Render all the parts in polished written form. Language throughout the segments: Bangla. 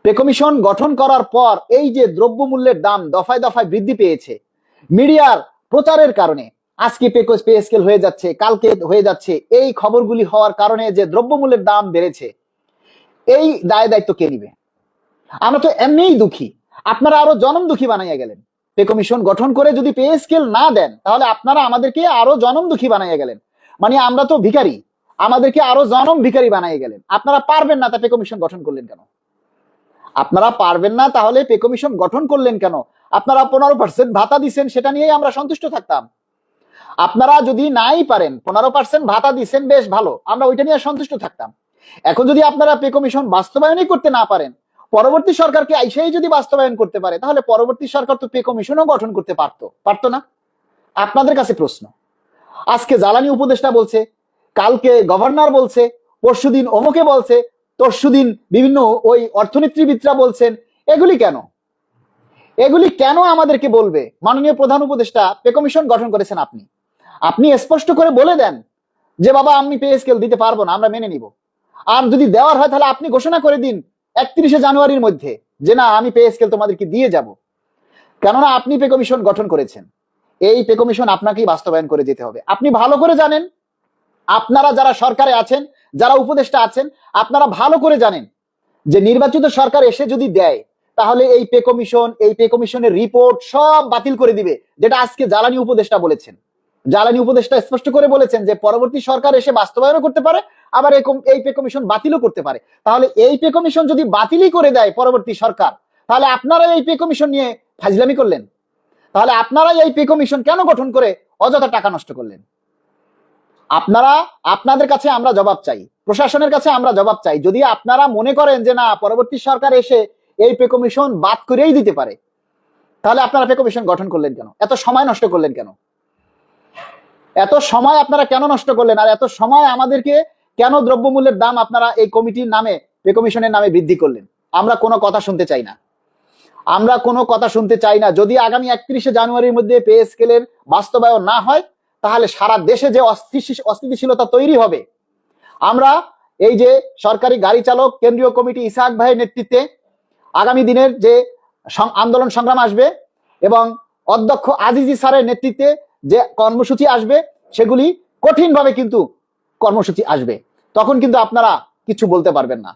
পে কমিশন গঠন করার পর এই যে দ্রব্যমূল্যের দাম দফায় দফায় বৃদ্ধি পেয়েছে, মিডিয়ার প্রচারের কারণে আজকে পে স্কেল হয়ে যাচ্ছে, কালকে হয়ে যাচ্ছে, এই খবরগুলি হওয়ার কারণে যে দ্রব্যমূল্যের দাম বেড়েছে, এই দায় দায়িত্ব কে নিবে? আমরা তো এমনিই দুঃখী, আপনারা আরো জনম দুঃখী বানাইয়া গেলেন। পে কমিশন গঠন করে যদি পে স্কেল না দেন, তাহলে আপনারা আমাদেরকে আরো জনম দুঃখী বানাইয়া গেলেন। মানে আমরা তো ভিখারি, আমাদেরকে আরো জনম ভিখারি বানাইয়া গেলেন। আপনারা পারবেন না, তা পে কমিশন গঠন করলেন কেন? আপনারা পারবেন না, তাহলে পে কমিশন গঠন করলেন কেন? আপনারা 15% ভাতা দিচ্ছেন, সেটা নিয়েই আমরা সন্তুষ্ট থাকতাম। আপনারা যদি নাই পারেন, 15% ভাতা দিচ্ছেন, বেশ ভালো, আমরা ওইটা নিয়ে সন্তুষ্ট থাকতাম। এখন যদি আপনারা পে কমিশন বাস্তবায়নই করতে না পারেন, পরবর্তী সরকারকে আইসাই যদি বাস্তবায়ন করতে পারে, তাহলে পরবর্তী সরকার তো পে কমিশনও গঠন করতে পারতো না? আপনাদের কাছে প্রশ্ন। আজকে জ্বালানি উপদেষ্টা বলছে, কালকে গভর্নর বলছে, পরশুদিন অমুকে বলছে, তরশুদিন বিভিন্ন ওই অর্থনীতিবিদরা বলছেন। এগুলি কেন? এগুলি কেন আমাদেরকে বলবে? মাননীয় প্রধান উপদেষ্টা, পে কমিশন গঠন করেছেন আপনি, আপনি স্পষ্ট করে বলে দেন যে বাবা আমি পে স্কেল দিতে পারবো না, আমরা মেনে নিব। আর যদি দেওয়ার হয়, তাহলে আপনি ঘোষণা করে দিন 31শে জানুয়ারির মধ্যে যে না, আমি পে স্কেল তোমাদেরকে দিয়ে যাব। কেননা আপনি পে কমিশন গঠন করেছেন, এই পে কমিশন আপনাকেই বাস্তবায়ন করে যেতে হবে। আপনি ভালো করে জানেন, আপনারা যারা সরকারে আছেন, যারা উপদেষ্টা আছেন, আপনারা ভালো করে জানেন যে নির্বাচিত সরকার এসে যদি দেয়, তাহলে এই পে কমিশনের রিপোর্ট সব বাতিল করে দিবে। যেটা আজকে জ্বালানি উপদেষ্টা বলেছেন, জ্বালানি উপদেষ্টা স্পষ্ট করে বলেছেন যে পরবর্তী সরকার এসে বাস্তবায়নও করতে পারে, আবার এই পে কমিশন বাতিলও করতে পারে। তাহলে এই পে কমিশন যদি বাতিলই করে দেয় পরবর্তী সরকার, তাহলে আপনারা এই পে কমিশন নিয়ে ফাজলামি করলেন। তাহলে আপনারা এই পে কমিশন কেন গঠন করে অযথা টাকা নষ্ট করলেন? আপনাদের কাছে আমরা জবাব চাই, প্রশাসনের কাছে আমরা জবাব চাই। যদি আপনারা মনে করেন যে না, পরবর্তী সরকার এসে এই পে কমিশন বাদ করেই দিতে পারে, তাহলে আপনারা পে কমিশন গঠন করলেন কেন? এত সময় নষ্ট করলেন কেন? এত সময় আপনারা কেন নষ্ট করলেন? আর এত সময় আমাদেরকে কেন দ্রব্যমূল্যের দাম আপনারা এই কমিটির নামে, পে কমিশনের নামে বৃদ্ধি করলেন? আমরা কোনো কথা শুনতে চাই না, আমরা কোনো কথা শুনতে চাই না। যদি আগামী 31শে জানুয়ারির মধ্যে পে স্কেলের বাস্তবায়ন না হয়, তাহলে সারা দেশে যে অস্থিতিশীলতা তৈরি হবে, আমরা এই যে সরকারি গাড়ি চালক কেন্দ্রীয় কমিটি ইসাহাক ভাইয়ের নেতৃত্বে আগামী দিনের যে আন্দোলন সংগ্রাম আসবে, এবং অধ্যক্ষ আজিজি স্যারের নেতৃত্বে যে কর্মসূচি আসবে, সেগুলি কঠিনভাবে কিন্তু কর্মসূচি আসবে। তখন কিন্তু আপনারা কিছু বলতে পারবেন না।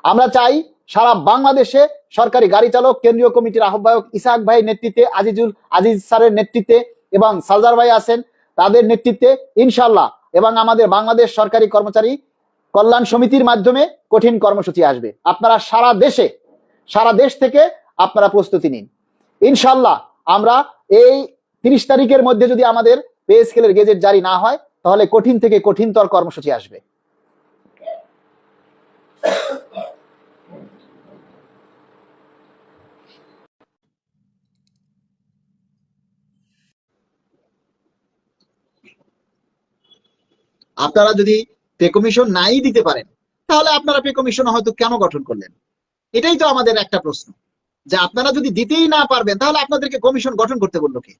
আমরা চাই সারা বাংলাদেশে সরকারি গাড়ি চালক কেন্দ্রীয় কমিটির আহ্বায়ক ইসাহাক ভাইয়ের নেতৃত্বে, আজিজ স্যারের নেতৃত্বে, এবং সালজার ভাই আছেন তাদের নেতৃত্বে ইনশাল্লাহ, এবং আমাদের বাংলাদেশ সরকারি কর্মচারী কল্যাণ সমিতির মাধ্যমে কঠিন কর্মসূচি আসবে। আপনারা সারা দেশ থেকে আপনারা প্রস্তুতি নিন। ইনশাল্লাহ আমরা এই 30 তারিখের মধ্যে যদি আমাদের পে স্কেলের গেজেট জারি না হয়, তাহলে কঠিন থেকে কঠিনতর কর্মসূচি আসবে। আপনারা যদি পে কমিশন নাই দিতে পারেন, তাহলে আপনারা পে কমিশন হয়তো কেন গঠন করলেন? এটাই তো আমাদের একটা প্রশ্ন, যে আপনারা যদি দিতেই না পারবেন, তাহলে আপনাদেরকে কমিশন গঠন করতে বললো কে?